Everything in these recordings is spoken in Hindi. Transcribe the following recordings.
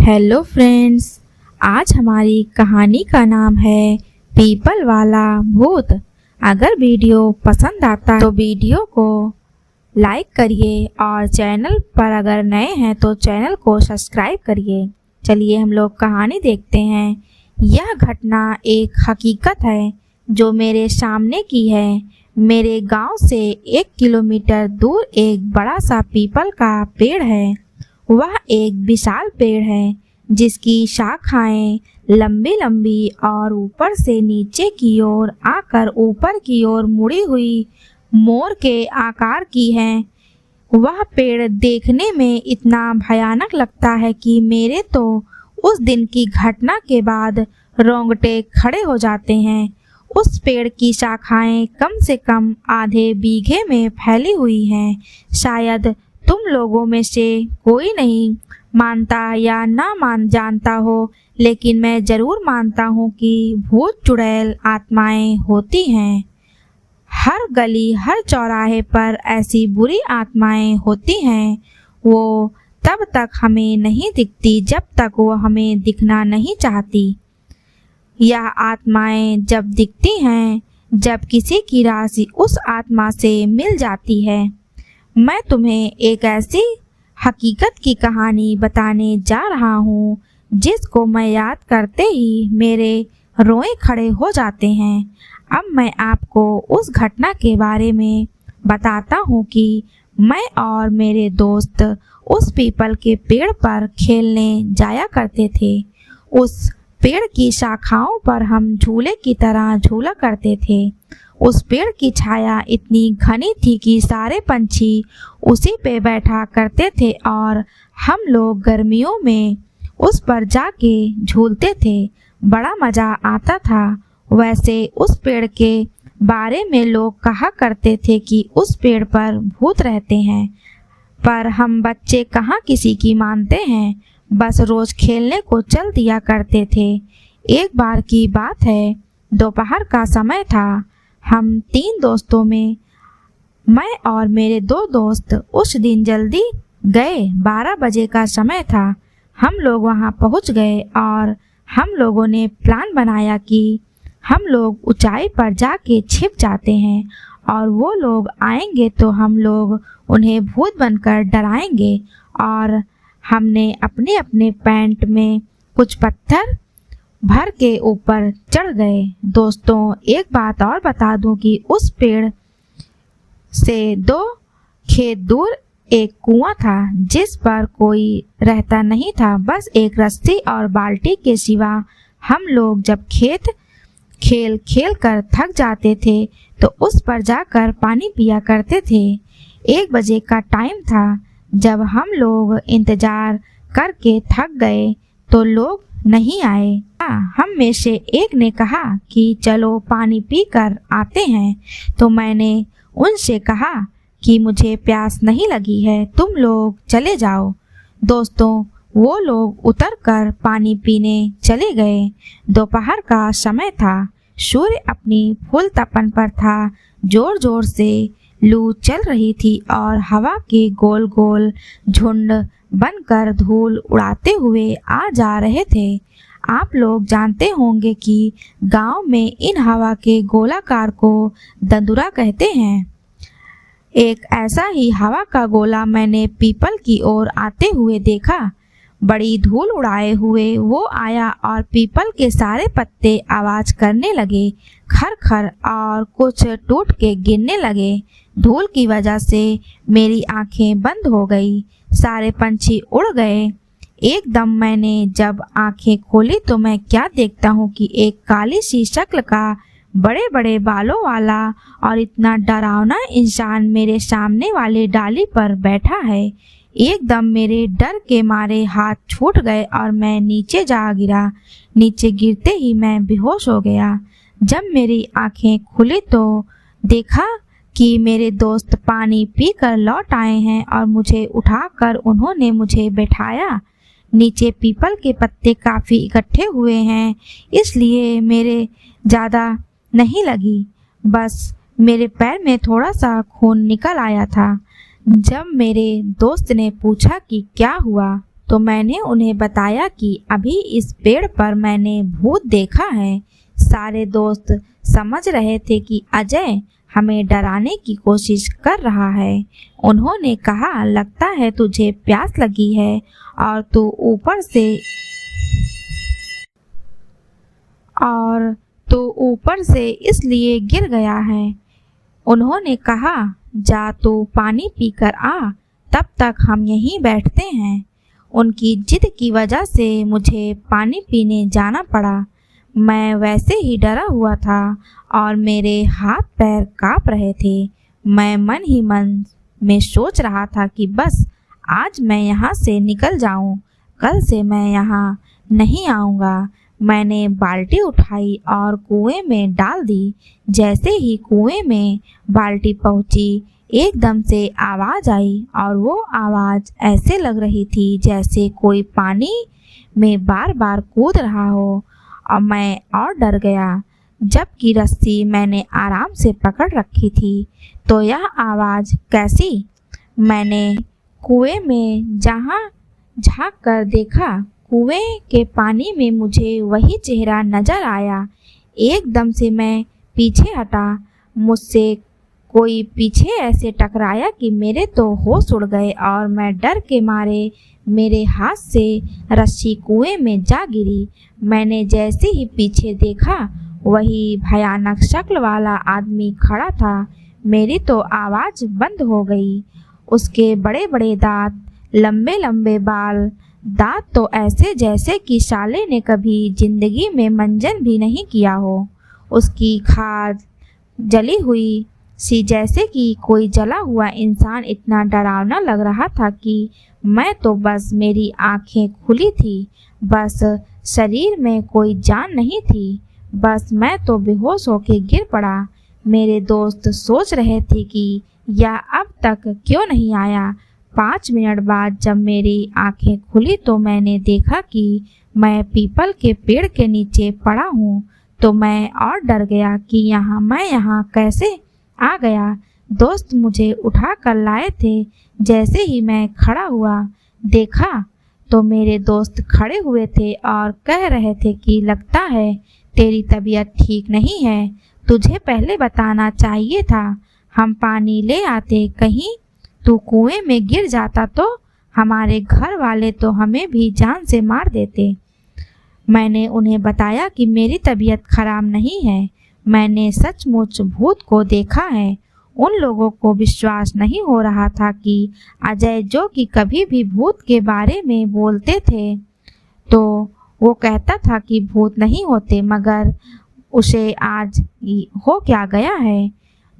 हेलो फ्रेंड्स, आज हमारी कहानी का नाम है पीपल वाला भूत। अगर वीडियो पसंद आता तो वीडियो को लाइक करिए और चैनल पर अगर नए हैं तो चैनल को सब्सक्राइब करिए। चलिए हम लोग कहानी देखते हैं। यह घटना एक हकीकत है जो मेरे सामने की है। मेरे गांव से 1 किलोमीटर दूर एक बड़ा सा पीपल का पेड़ है। वह एक विशाल पेड़ है जिसकी शाखाएं लंबी लंबी और ऊपर से नीचे की ओर आकर ऊपर की ओर मुड़ी हुई मोर के आकार की है। वह पेड़ देखने में इतना भयानक लगता है कि मेरे तो उस दिन की घटना के बाद रोंगटे खड़े हो जाते हैं। उस पेड़ की शाखाएं कम से कम आधे बीघे में फैली हुई हैं। शायद तुम लोगों में से कोई नहीं मानता या ना जानता हो, लेकिन मैं जरूर मानता हूँ कि भूत चुड़ैल आत्माएं होती हैं। हर गली हर चौराहे पर ऐसी बुरी आत्माएं होती हैं। वो तब तक हमें नहीं दिखती जब तक वो हमें दिखना नहीं चाहती। यह आत्माएं जब दिखती हैं जब किसी की राशि उस आत्मा से मिल जाती है। मैं तुम्हें एक ऐसी हकीकत की कहानी बताने जा रहा हूँ जिसको मैं याद करते ही मेरे रोए खड़े हो जाते हैं। अब मैं आपको उस घटना के बारे में बताता हूँ कि मैं और मेरे दोस्त उस पीपल के पेड़ पर खेलने जाया करते थे। उस पेड़ की शाखाओं पर हम झूले की तरह झूला करते थे। उस पेड़ की छाया इतनी घनी थी कि सारे पंछी उसी पे बैठा करते थे और हम लोग गर्मियों में उस पर जाके झूलते थे। बड़ा मज़ा आता था। वैसे उस पेड़ के बारे में लोग कहा करते थे कि उस पेड़ पर भूत रहते हैं, पर हम बच्चे कहाँ किसी की मानते हैं। बस रोज़ खेलने को चल दिया करते थे। एक बार की बात है, दोपहर का समय था। हम 3 दोस्तों में मैं और मेरे 2 दोस्त उस दिन जल्दी गए। 12 बजे का समय था। हम लोग वहां पहुंच गए और हम लोगों ने प्लान बनाया कि हम लोग ऊंचाई पर जाके छिप जाते हैं और वो लोग आएंगे तो हम लोग उन्हें भूत बनकर डराएंगे। और हमने अपने अपने पैंट में कुछ पत्थर भर के ऊपर चढ़ गए। दोस्तों, एक बात और बता दूं कि उस पेड़ से 2 खेत दूर एक कुआं था जिस पर कोई रहता नहीं था। बस एक रस्सी और बाल्टी के सिवा हम लोग जब खेल खेल कर थक जाते थे तो उस पर जाकर पानी पिया करते थे। 1 बजे का टाइम था। जब हम लोग इंतजार करके थक गए तो लोग नहीं आए। हम में से एक ने कहा कि चलो पानी पी कर आते हैं, तो मैंने उनसे कहा कि मुझे प्यास नहीं लगी है, तुम लोग चले जाओ। दोस्तों, वो लोग उतरकर पानी पीने चले गए। दोपहर का समय था। सूर्य अपनी फुल तपन पर था। जोर जोर से लू चल रही थी और हवा के गोल गोल झुंड बनकर धूल उड़ाते हुए आ जा रहे थे। आप लोग जानते होंगे कि गांव में इन हवा के गोलाकार को दंदुरा कहते हैं। एक ऐसा ही हवा का गोला मैंने पीपल की ओर आते हुए देखा। बड़ी धूल उड़ाए हुए वो आया और पीपल के सारे पत्ते आवाज करने लगे, खर खर, और कुछ टूट के गिरने लगे। धूल की वजह से मेरी आंखें बंद हो गई। सारे पंछी उड़ गए। एकदम मैंने जब आंखें खोली तो मैं क्या देखता हूँ कि एक काली सी शक्ल का बड़े बड़े बालों वाला और इतना डरावना इंसान मेरे सामने वाले डाली पर बैठा है। एकदम मेरे डर के मारे हाथ छूट गए और मैं नीचे जा गिरा। नीचे गिरते ही मैं बेहोश हो गया। जब मेरी आंखें खुली तो देखा कि मेरे दोस्त पानी पीकर लौट आए हैं और मुझे उठाकर उन्होंने मुझे बैठाया। नीचे पीपल के पत्ते काफ़ी इकट्ठे हुए हैं, इसलिए मेरे ज़्यादा नहीं लगी। बस मेरे पैर में थोड़ा सा खून निकल आया था। जब मेरे दोस्त ने पूछा कि क्या हुआ तो मैंने उन्हें बताया कि अभी इस पेड़ पर मैंने भूत देखा है। सारे दोस्त समझ रहे थे कि अजय हमें डराने की कोशिश कर रहा है। उन्होंने कहा, लगता है तुझे प्यास लगी है और तू ऊपर से इसलिए गिर गया है। उन्होंने कहा, जा तू पानी पीकर आ, तब तक हम यहीं बैठते हैं। उनकी जिद की वजह से मुझे पानी पीने जाना पड़ा। मैं वैसे ही डरा हुआ था और मेरे हाथ पैर कांप रहे थे। मैं मन ही मन में सोच रहा था कि बस आज मैं यहाँ से निकल जाऊँ, कल से मैं यहाँ नहीं आऊँगा। मैंने बाल्टी उठाई और कुएं में डाल दी। जैसे ही कुएं में बाल्टी पहुंची, एकदम से आवाज़ आई और वो आवाज़ ऐसे लग रही थी जैसे कोई पानी में बार बार कूद रहा हो। और मैं और डर गया। जबकि रस्सी मैंने आराम से पकड़ रखी थी, तो यह आवाज़ कैसी? मैंने कुएं में जहाँ झांक कर देखा, कुएं के पानी में मुझे वही चेहरा नजर आया। एकदम से मैं पीछे हटा। मुझसे कोई पीछे ऐसे टकराया कि मेरे तो होश उड़ गए और मैं डर के मारे मेरे हाथ से रस्सी कुएं में जा गिरी। मैंने जैसे ही पीछे देखा, वही भयानक शक्ल वाला आदमी खड़ा था। मेरी तो आवाज़ बंद हो गई। उसके बड़े बड़े दांत, लंबे लंबे बाल, दांत तो ऐसे जैसे कि साले ने कभी जिंदगी में मंजन भी नहीं किया हो। उसकी खाल जली हुई सी, जैसे कि कोई जला हुआ इंसान। इतना डरावना लग रहा था कि मैं तो बस मेरी आंखें खुली थी, बस शरीर में कोई जान नहीं थी। बस मैं तो बेहोश होके गिर पड़ा। मेरे दोस्त सोच रहे थे कि यह अब तक क्यों नहीं आया। 5 मिनट बाद जब मेरी आंखें खुली तो मैंने देखा कि मैं पीपल के पेड़ के नीचे पड़ा हूँ। तो मैं और डर गया कि मैं यहाँ कैसे आ गया। दोस्त मुझे उठा कर लाए थे। जैसे ही मैं खड़ा हुआ, देखा तो मेरे दोस्त खड़े हुए थे और कह रहे थे कि लगता है तेरी तबीयत ठीक नहीं है, तुझे पहले बताना चाहिए था, हम पानी ले आते। कहीं तू कुएं में गिर जाता तो हमारे घर वाले तो हमें भी जान से मार देते। मैंने उन्हें बताया कि मेरी तबीयत खराब नहीं है, मैंने सचमुच भूत को देखा है। उन लोगों को विश्वास नहीं हो रहा था कि अजय, जो कि कभी भी भूत के बारे में बोलते थे, तो वो कहता था कि भूत नहीं होते, मगर उसे आज हो क्या गया है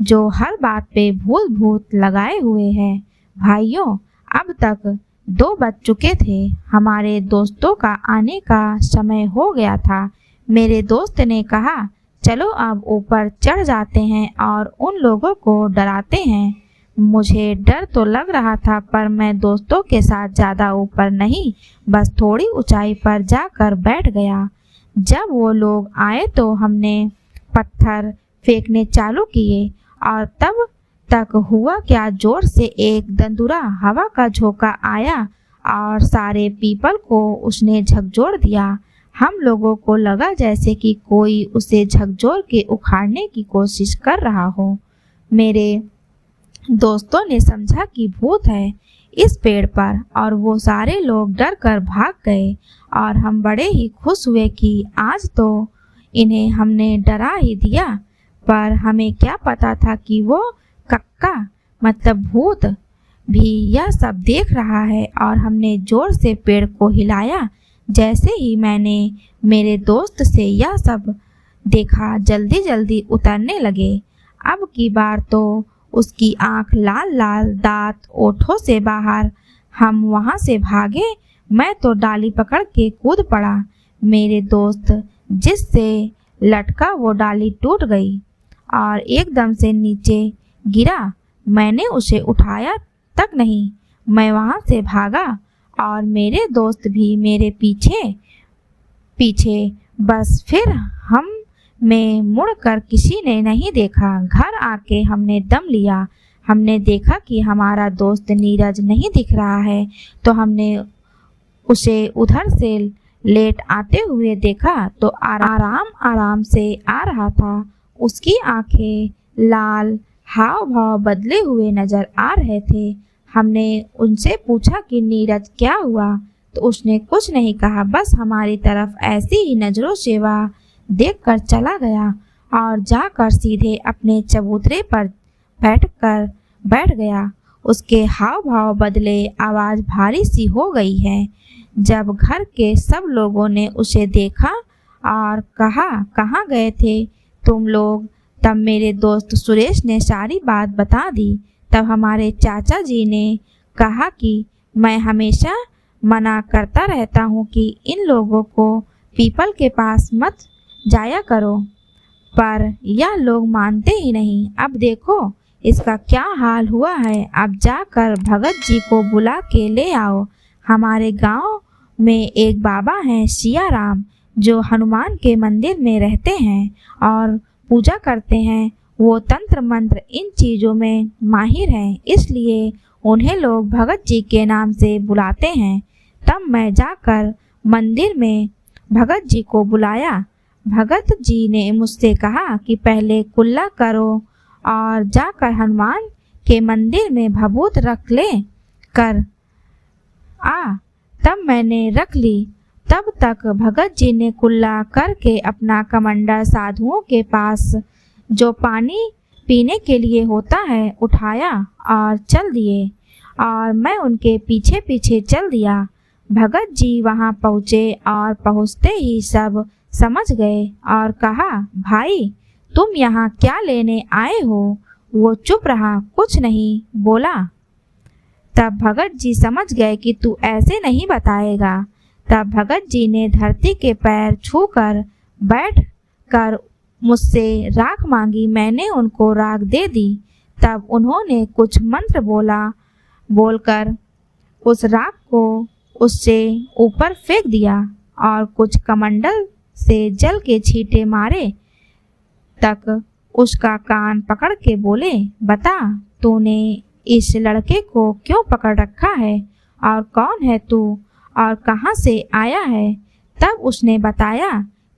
जो हर बात पे भूत लगाए हुए है। भाइयों, अब तक 2 बज चुके थे। हमारे दोस्तों का आने का समय हो गया था। मेरे दोस्त ने कहा, चलो अब ऊपर चढ़ जाते हैं और उन लोगों को डराते हैं। मुझे डर तो लग रहा था, पर मैं दोस्तों के साथ ज़्यादा ऊपर नहीं, बस थोड़ी ऊंचाई पर जाकर बैठ गया। जब वो लोग आए तो हमने पत्थर फेंकने चालू किए और तब तक हुआ क्या, जोर से एक दंदुरा हवा का झोंका आया और सारे पीपल को उसने झकझोर दिया। हम लोगों को लगा जैसे कि कोई उसे झकझोर के उखाड़ने की कोशिश कर रहा हो। मेरे दोस्तों ने समझा कि भूत है इस पेड़ पर और वो सारे लोग डर कर भाग गए और हम बड़े ही खुश हुए कि आज तो इन्हें हमने डरा ही दिया। पर हमें क्या पता था कि वो कक्का मतलब भूत भी यह सब देख रहा है। और हमने जोर से पेड़ को हिलाया। जैसे ही मैंने मेरे दोस्त से यह सब देखा, जल्दी जल्दी उतरने लगे। अब की बार तो उसकी आंख लाल लाल, दांत ओठों से बाहर। हम वहां से भागे। मैं तो डाली पकड़ के कूद पड़ा। मेरे दोस्त जिससे लटका वो डाली टूट गई और एकदम से नीचे गिरा। मैंने उसे उठाया तक नहीं। मैं वहां से भागा और मेरे दोस्त भी मेरे पीछे पीछे। बस फिर हम में मुड़कर किसी ने नहीं देखा। घर आके हमने दम लिया। हमने देखा कि हमारा दोस्त नीरज नहीं दिख रहा है, तो हमने उसे उधर से लेट आते हुए देखा तो आराम आराम से आ रहा था। उसकी आंखें लाल, हाव भाव बदले हुए नजर आ रहे थे। हमने उनसे पूछा कि नीरज क्या हुआ, तो उसने कुछ नहीं कहा, बस हमारी तरफ ऐसी ही नजरों से वह देखकर चला गया और जाकर सीधे अपने चबूतरे पर बैठ गया। उसके हाव भाव बदले, आवाज भारी सी हो गई है। जब घर के सब लोगों ने उसे देखा और कहा कहाँ गए थे तुम लोग, तब मेरे दोस्त सुरेश ने सारी बात बता दी। तब हमारे चाचा जी ने कहा कि मैं हमेशा मना करता रहता हूँ कि इन लोगों को पीपल के पास मत जाया करो, पर यह लोग मानते ही नहीं। अब देखो इसका क्या हाल हुआ है। अब जाकर भगत जी को बुला के ले आओ। हमारे गांव में एक बाबा हैं सिया राम, जो हनुमान के मंदिर में रहते हैं और पूजा करते हैं। वो तंत्र मंत्र इन चीज़ों में माहिर हैं, इसलिए उन्हें लोग भगत जी के नाम से बुलाते हैं। तब मैं जाकर मंदिर में भगत जी को बुलाया। भगत जी ने मुझसे कहा कि पहले कुल्ला करो और जाकर हनुमान के मंदिर में भभूत रख ले कर आ। तब मैंने रख ली। तब तक भगत जी ने कुल्ला करके अपना कमंडल साधुओं के पास जो पानी पीने के लिए होता है उठाया और चल दिए, और मैं उनके पीछे पीछे चल दिया। भगत जी वहां पहुँचे और पहुँचते ही सब समझ गए और कहा, भाई तुम यहाँ क्या लेने आए हो? वो चुप रहा, कुछ नहीं बोला। तब भगत जी समझ गए कि तू ऐसे नहीं बताएगा। तब भगत जी ने धरती के पैर छूकर बैठ कर मुझसे राख मांगी। मैंने उनको राख दे दी। तब उन्होंने कुछ मंत्र बोलकर उस राख को उससे ऊपर फेंक दिया और कुछ कमंडल से जल के छींटे मारे तक उसका कान पकड़ के बोले, बता तूने इस लड़के को क्यों पकड़ रखा है और कौन है तू और कहाँ से आया है? तब उसने बताया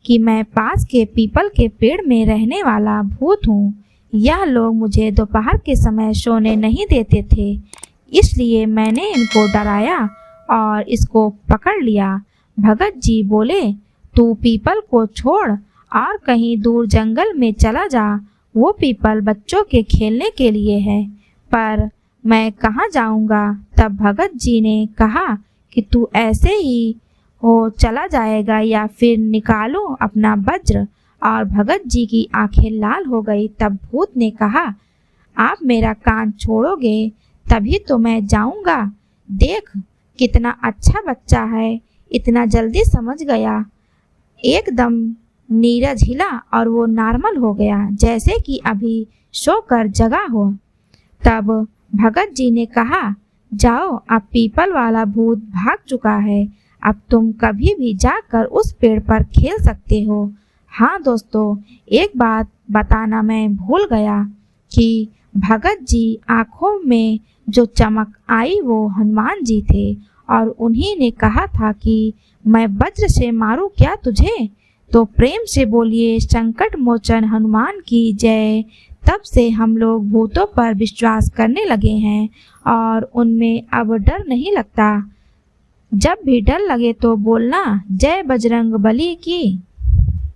कि मैं पास के पीपल के पेड़ में रहने वाला भूत हूँ। यह लोग मुझे दोपहर के समय सोने नहीं देते थे, इसलिए मैंने इनको डराया और इसको पकड़ लिया। भगत जी बोले, तू पीपल को छोड़ और कहीं दूर जंगल में चला जा। वो पीपल बच्चों के खेलने के लिए है, पर मैं कहाँ जाऊँगा? तब भगत जी ने कहा कि तू ऐसे ही हो चला जाएगा या फिर निकालो अपना वज्र। और भगत जी की आंखें लाल हो गई। तब भूत ने कहा, आप मेरा कान छोड़ोगे तभी तो मैं जाऊंगा। देख कितना अच्छा बच्चा है, इतना जल्दी समझ गया। एकदम नीरज हिला और वो नॉर्मल हो गया, जैसे कि अभी सोकर जगा हो। तब भगत जी ने कहा, जाओ, अब पीपल वाला भूत भाग चुका है। अब तुम कभी भी जाकर उस पेड़ पर खेल सकते हो। हाँ दोस्तों, एक बात बताना मैं भूल गया कि भगत जी आंखों में जो चमक आई वो हनुमान जी थे, और उन्हीं ने कहा था कि मैं वज्र से मारूं क्या तुझे? तो प्रेम से बोलिए संकट मोचन हनुमान की जय। तब से हम लोग भूतों पर विश्वास करने लगे हैं और उनमें अब डर नहीं लगता। जब भी डर लगे तो बोलना जय बजरंग बली की।